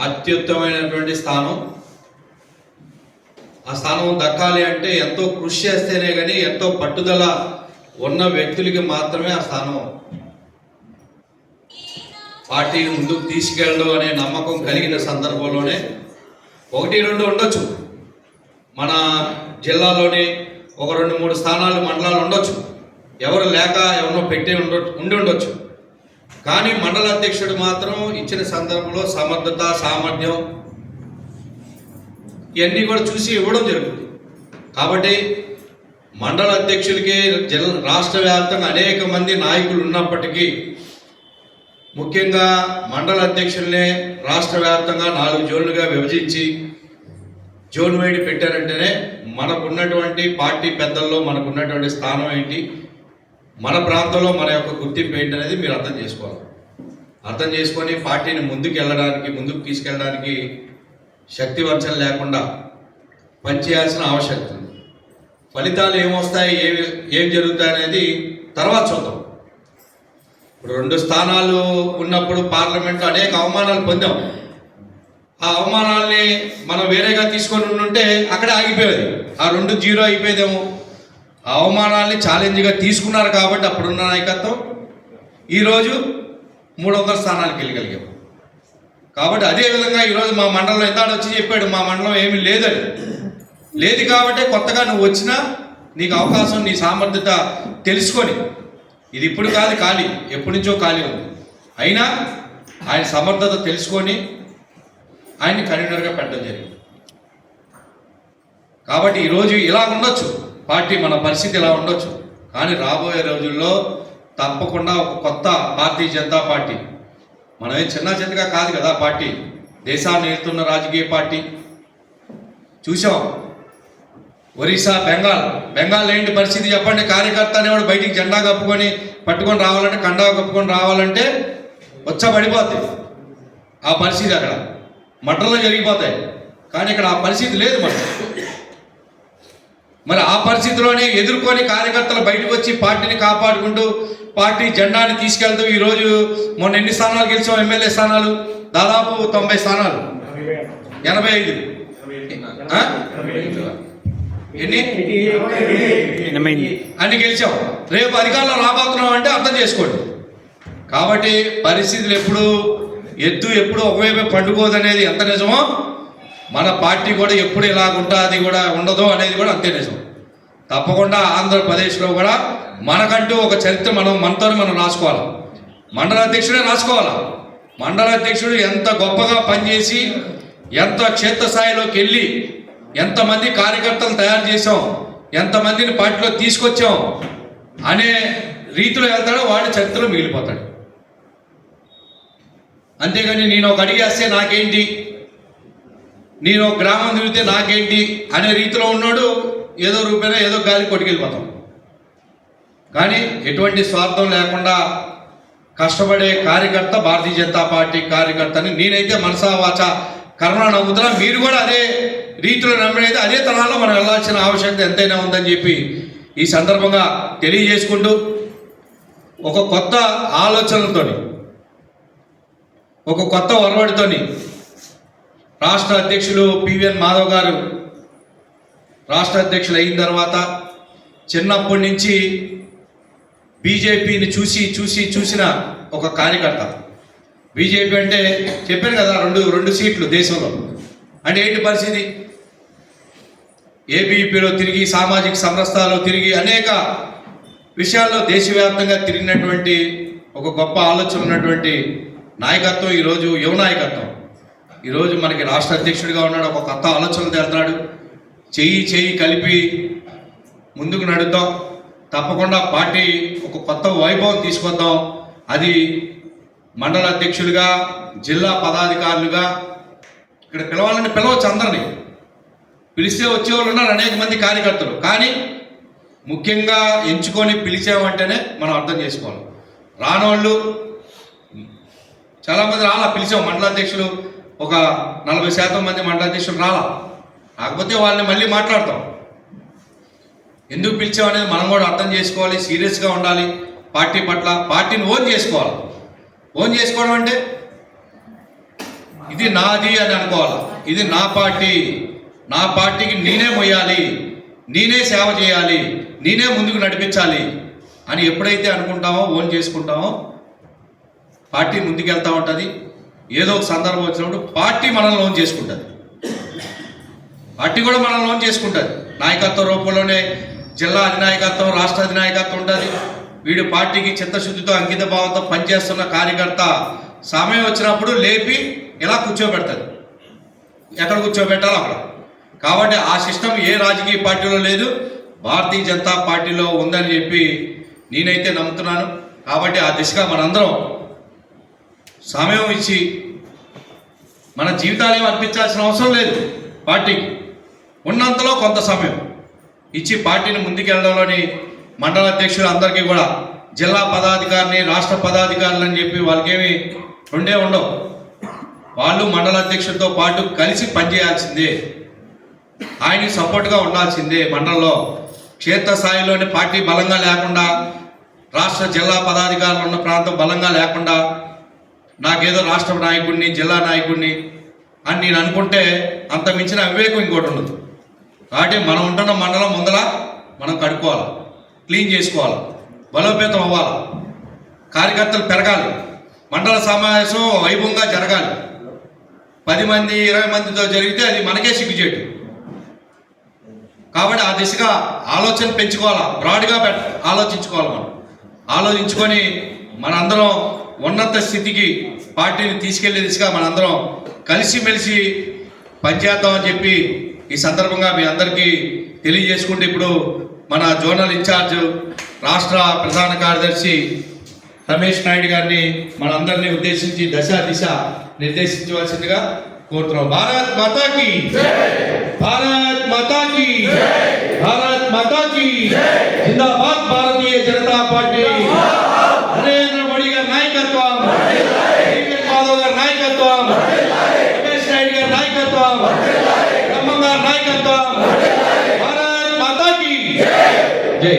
అత్యుత్తమైనటువంటి స్థానం. ఆ స్థానం దక్కాలి అంటే ఎంతో కృషి చేస్తేనే కానీ, ఎంతో పట్టుదల ఉన్న వ్యక్తులకి మాత్రమే ఆ స్థానం పార్టీని ముందుకు తీసుకెళ్ళడం అనే నమ్మకం కలిగిన సందర్భంలోనే 1-2 ఉండొచ్చు. మన జిల్లాలోని ఒక 2-3 స్థానాలు మండలాలు ఉండొచ్చు, ఎవరు లేక ఎవరినో పెట్టి ఉండొచ్చు. కానీ మండల అధ్యక్షుడు మాత్రం ఇచ్చిన సందర్భంలో సమర్థత, సామర్థ్యం ఇవన్నీ కూడా చూసి ఇవ్వడం జరుగుతుంది. కాబట్టి మండల అధ్యక్షులకి రాష్ట్ర వ్యాప్తంగా అనేక మంది నాయకులు ఉన్నప్పటికీ, ముఖ్యంగా మండల అధ్యక్షుల్నే రాష్ట్ర వ్యాప్తంగా 4 జోన్లుగా విభజించి జోన్ వైడ్ పెట్టారంటేనే మనకున్నటువంటి పార్టీ పెద్దల్లో మనకున్నటువంటి స్థానం ఏంటి, మన ప్రాంతంలో మన యొక్క గుర్తింపు ఏంటి అనేది మీరు అర్థం చేసుకోవాలి. అర్థం చేసుకొని పార్టీని ముందుకు తీసుకెళ్ళడానికి శక్తి వంచన లేకుండా పనిచేయాల్సిన ఆవశ్యకత ఉంది. ఫలితాలు ఏమొస్తాయి, ఏం జరుగుతాయి అనేది తర్వాత చూద్దాం. ఇప్పుడు 2 స్థానాలు ఉన్నప్పుడు పార్లమెంట్లో అనేక అవమానాలు పొందాం. ఆ అవమానాల్ని మనం వేరేగా తీసుకొని ఉంటే అక్కడే ఆగిపోయేది, ఆ 2-0 అయిపోయేదేమో. ఆ అవమానాల్ని ఛాలెంజ్గా తీసుకున్నారు కాబట్టి అప్పుడున్న నాయకత్వం ఈరోజు 300 స్థానాలకు వెళ్ళగలిగాం. కాబట్టి అదేవిధంగా ఈరోజు మా మండలంలో ఎంతాడు వచ్చి చెప్పాడు, మా మండలం ఏమీ లేదు కాబట్టి కొత్తగా నువ్వు వచ్చినా నీకు అవకాశం, నీ సామర్థ్యత తెలుసుకొని, ఇది ఇప్పుడు కాదు, ఖాళీ ఎప్పటి నుంచో ఖాళీ ఉంది, అయినా ఆయన సమర్థత తెలుసుకొని ఆయన్ని కన్వీనర్గా పెట్టడం జరిగింది. కాబట్టి ఈరోజు ఇలా ఉండొచ్చు పార్టీ, మన పరిస్థితి ఇలా ఉండొచ్చు. కానీ రాబోయే రోజుల్లో తప్పకుండా ఒక కొత్త భారతీయ జనతా పార్టీ, మనమే చిన్నగా కాదు కదా పార్టీ, దేశాన్ని ఏలుతున్న రాజకీయ పార్టీ. చూసాం ఒరిస్సా, బెంగాల్ ఏంటి పరిస్థితి చెప్పండి. కార్యకర్త అనేవాడు బయటికి జెండా పట్టుకొని రావాలంటే, కండా కప్పుకొని రావాలంటే వచ్చబడిపోతాయి. ఆ పరిస్థితి అక్కడ మటన్లో జరిగిపోతాయి. కానీ ఇక్కడ ఆ పరిస్థితి లేదు. మరి ఆ పరిస్థితిలోనే ఎదుర్కొని కార్యకర్తలు బయటకు వచ్చి పార్టీని కాపాడుకుంటూ పార్టీ జెండాని తీసుకెళ్తూ ఈరోజు మొన్న ఎన్ని స్థానాలు గెలిచాం, ఎమ్మెల్యే స్థానాలు దాదాపు 90 స్థానాలు, 85 అన్ని గెలిచాం. రేపు అధికారంలో రాబోతున్నాం అంటే అర్థం చేసుకోండి. కాబట్టి పరిస్థితులు ఎప్పుడు ఒకవైపు పండుకోదనేది ఎంత నిజమో, మన పార్టీ కూడా ఎప్పుడు ఇలాగుంటుంది కూడా ఉండదో అనేది కూడా అంతే నిజం. తప్పకుండా ఆంధ్రప్రదేశ్లో కూడా మనకంటూ ఒక చరిత్ర మనతో మనం రాసుకోవాలి. మండల అధ్యక్షుడే రాసుకోవాలి. మండల అధ్యక్షుడు ఎంత గొప్పగా పనిచేసి, ఎంత క్షేత్రస్థాయిలోకి వెళ్ళి ఎంతమంది కార్యకర్తలు తయారు చేసాం, ఎంతమందిని పార్టీలో తీసుకొచ్చాం అనే రీతిలో వెళ్తాడో వాడి చరిత్రలో మిగిలిపోతాడు. అంతేగాని నేను ఒక అడిగేస్తే నాకేంటి, నేను ఒక గ్రామం తిరిగితే నాకేంటి అనే రీతిలో ఉన్నాడు, ఏదో రూపాయన ఏదో గాలి కొట్టుకెళ్ళిపోతాం. కానీ ఎటువంటి స్వార్థం లేకుండా కష్టపడే కార్యకర్త భారతీయ జనతా పార్టీ కార్యకర్తని నేనైతే మనసా వాచ కర్మను నమ్ముతున్నా. మీరు కూడా అదే రీతిలో నమ్మినైతే అదే తరహాలో మనం వెళ్ళాల్సిన ఆవశ్యకత ఎంతైనా ఉందని చెప్పి ఈ సందర్భంగా తెలియజేసుకుంటూ, ఒక కొత్త ఆలోచనలతో, ఒక కొత్త ఒరవడితోని రాష్ట్ర అధ్యక్షులు పివిఎన్ మాధవ్ గారు రాష్ట్ర అధ్యక్షులు అయిన తర్వాత చిన్నప్పటి నుంచి బీజేపీని చూసిన ఒక కార్యకర్త. బీజేపీ అంటే చెప్పాను కదా, రెండు సీట్లు దేశంలో అంటే ఏంటి పరిస్థితి. ఏబీపీలో తిరిగి, సామాజిక సమరస్తాలో తిరిగి, అనేక విషయాల్లో దేశవ్యాప్తంగా తిరిగినటువంటి ఒక గొప్ప ఆలోచన ఉన్నటువంటి నాయకత్వం ఈరోజు యువ నాయకత్వం. ఈరోజు మనకి రాష్ట్ర అధ్యక్షుడిగా ఉన్నాడు, ఒక కొత్త ఆలోచనలు తెస్తున్నాడు. చెయ్యి కలిపి ముందుకు నడుద్దాం. తప్పకుండా పార్టీ ఒక కొత్త వైభవం తీసుకొద్దాం. అది మండల అధ్యక్షులుగా, జిల్లా పదాధికారులుగా ఇక్కడ పిలవాలంటే పిలవచ్చు, అందరినీ పిలిస్తే వచ్చేవాళ్ళు ఉన్నారు అనేక మంది కార్యకర్తలు. కానీ ముఖ్యంగా ఎంచుకొని పిలిచామంటేనే మనం అర్థం చేసుకోవాలి. రానోళ్ళు చాలామంది రాలా, పిలిచాం మండల అధ్యక్షులు ఒక 40% మంది మండల అధ్యక్షులు రాలా. కాకపోతే వాళ్ళని మళ్ళీ మాట్లాడతాం. ఎందుకు పిలిచామనేది మనం కూడా అర్థం చేసుకోవాలి. సీరియస్గా ఉండాలి పార్టీ పట్ల. పార్టీని ఓన్ చేసుకోవాలి. ఓన్ చేసుకోవడం అంటే ఇది నాది అని అనుకోవాలి. ఇది నా పార్టీ, నా పార్టీకి నేనే మొయ్యాలి, నేనే సేవ చేయాలి, నేనే ముందుకు నడిపించాలి అని ఎప్పుడైతే అనుకుంటామో, ఓన్ చేసుకుంటామో పార్టీ ముందుకెళ్తూ ఉంటుంది. ఏదో ఒక సందర్భం వచ్చినప్పుడు పార్టీ మనల్ని లోన్ చేసుకుంటుంది. పార్టీ కూడా మనల్ని లోన్ చేసుకుంటుంది. నాయకత్వ రూపంలోనే జిల్లా అధినాయకత్వం, రాష్ట్ర అధినాయకత్వం ఉంటుంది. వీడు పార్టీకి చిత్తశుద్ధితో అంకిత భావంతో పనిచేస్తున్న కార్యకర్త సమయం వచ్చినప్పుడు లేపి ఇలా కూర్చోబెడతారు. ఎక్కడ కూర్చోబెట్టాలో అక్కడ. కాబట్టి ఆ సిస్టమ్ ఏ రాజకీయ పార్టీలో లేదు, భారతీయ జనతా పార్టీలో ఉందని చెప్పి నేనైతే నమ్ముతున్నాను. కాబట్టి ఆ దిశగా మనందరం సమయం ఇచ్చి మన జీవితాలు అర్పించాల్సిన అవసరం లేదు. పార్టీకి ఉన్నంతలో కొంత సమయం ఇచ్చి పార్టీని ముందుకెళ్ళడంలోని మండల అధ్యక్షులు అందరికీ కూడా జిల్లా పదాధికారిని, రాష్ట్ర పదాధికారులు అని చెప్పి వాళ్ళకేమి రెండే ఉండవు. వాళ్ళు మండల అధ్యక్షుడితో పాటు కలిసి పనిచేయాల్సిందే, ఆయనకి సపోర్ట్గా ఉండాల్సిందే. మండలంలో క్షేత్రస్థాయిలోని పార్టీ బలంగా లేకుండా, రాష్ట్ర జిల్లా పదాధికారులు ఉన్న ప్రాంతం బలంగా లేకుండా నాకేదో రాష్ట్ర నాయకుడిని, జిల్లా నాయకుడిని అని నేను అనుకుంటే అంత మించిన అవివేకం ఇంకోటి ఉండదు. కాబట్టి మనం ఉంటున్న మండలం ముందర మనం కడుక్కోవాలి, క్లీన్ చేసుకోవాలి, బలోపేతం అవ్వాలి, కార్యకర్తలు పెరగాలి, మండల సమావేశం వైభవంగా జరగాలి. 10 మంది 20 మందితో జరిగితే అది మనకే సిగ్గుచేటు. కాబట్టి ఆ దిశగా ఆలోచన పెంచుకోవాలా, బ్రాడ్గా ఆలోచించుకోవాలి. మనం ఆలోచించుకొని మనందరం ఉన్నత స్థితికి పార్టీని తీసుకెళ్లే దిశగా మనందరం కలిసిమెలిసి పనిచేద్దామని చెప్పి ఈ సందర్భంగా మీ అందరికీ తెలియజేసుకుంటే, ఇప్పుడు మన జోనల్ ఇన్ఛార్జ్ రాష్ట్ర ప్రధాన కార్యదర్శి రమేష్ నాయుడు గారిని మనందరినీ ఉద్దేశించి దిశ నిర్దేశించవలసిందిగా కోరుతున్నాం. భారత్ మాతాకి, భారత్ మాతాకి, భారత్ మాతాకి జిందాబాద్. భారతీయ జనతా పార్టీ, నరేంద్ర మోడీ గారి నాయకత్వం, మాధవ్ గారి నాయకత్వం, రమేష్ నాయుడు గారి నాయకత్వం, బ్రహ్మం గారి నాయకత్వం. భారత్ మాతాకి జై.